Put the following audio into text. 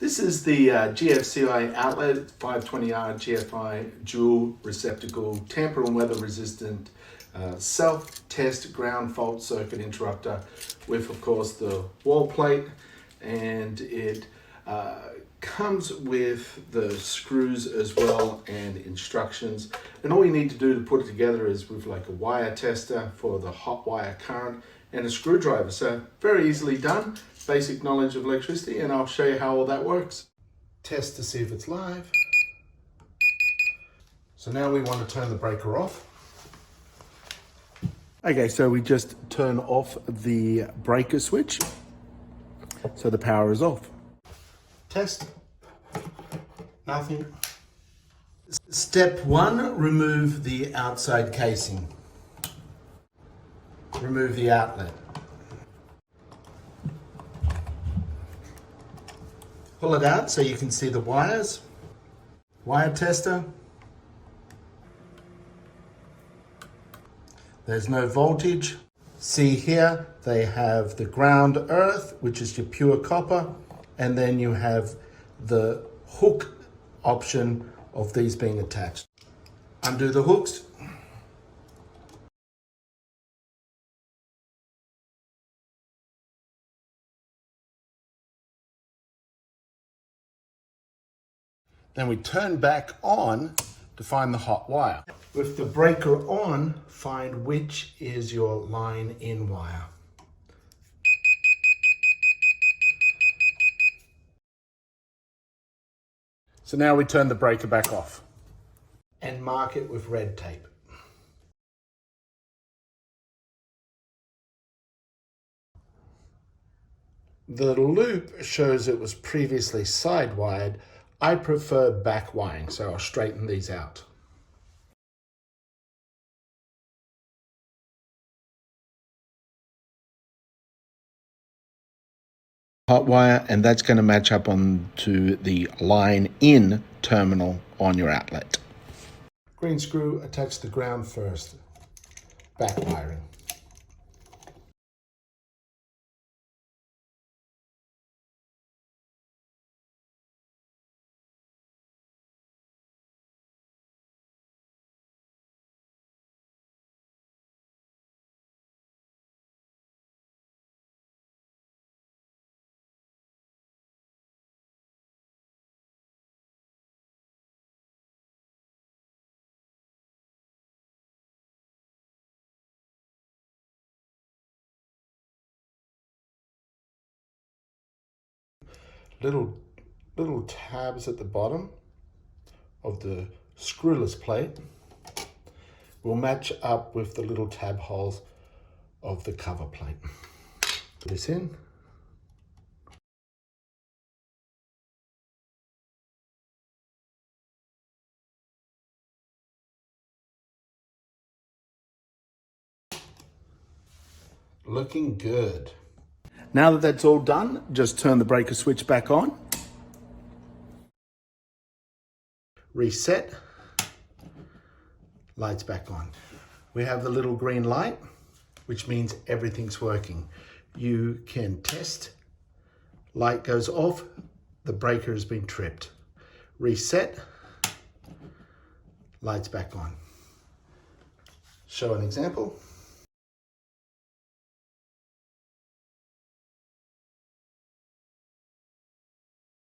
This is the GFCI outlet, 520R GFI dual receptacle, tamper and weather resistant self-test ground fault circuit interrupter with, of course, the wall plate, and it comes with the screws as well and instructions. And all you need to do to put it together is with like a wire tester for the hot wire current and a screwdriver. So very easily done, basic knowledge of electricity, and I'll show you how all that works. Test to see if it's live. So now we want to turn the breaker off. Okay, so we just turn off the breaker switch, so the power is off. Test. Nothing. Step 1, remove the outside casing. Remove the outlet. Pull it out so you can see the wires. Wire tester. There's no voltage. See here, they have the ground earth, which is your pure copper, and then you have the hook option of these being attached. Undo the hooks. Then we turn back on to find the hot wire. With the breaker on, find which is your line in wire. So now we turn the breaker back off and mark it with red tape. The loop shows it was previously side wired. I prefer back wiring, so I'll straighten these out. Hot wire, and that's going to match up onto the line in terminal on your outlet. Green screw, attach the ground first. Back wiring. Little tabs at the bottom of the screwless plate will match up with the little tab holes of the cover plate. Put this in. Looking good. Now that that's all done, just turn the breaker switch back on. Reset. Lights back on. We have the little green light, which means everything's working. You can test. Light goes off. The breaker has been tripped. Reset. Lights back on. Show an example.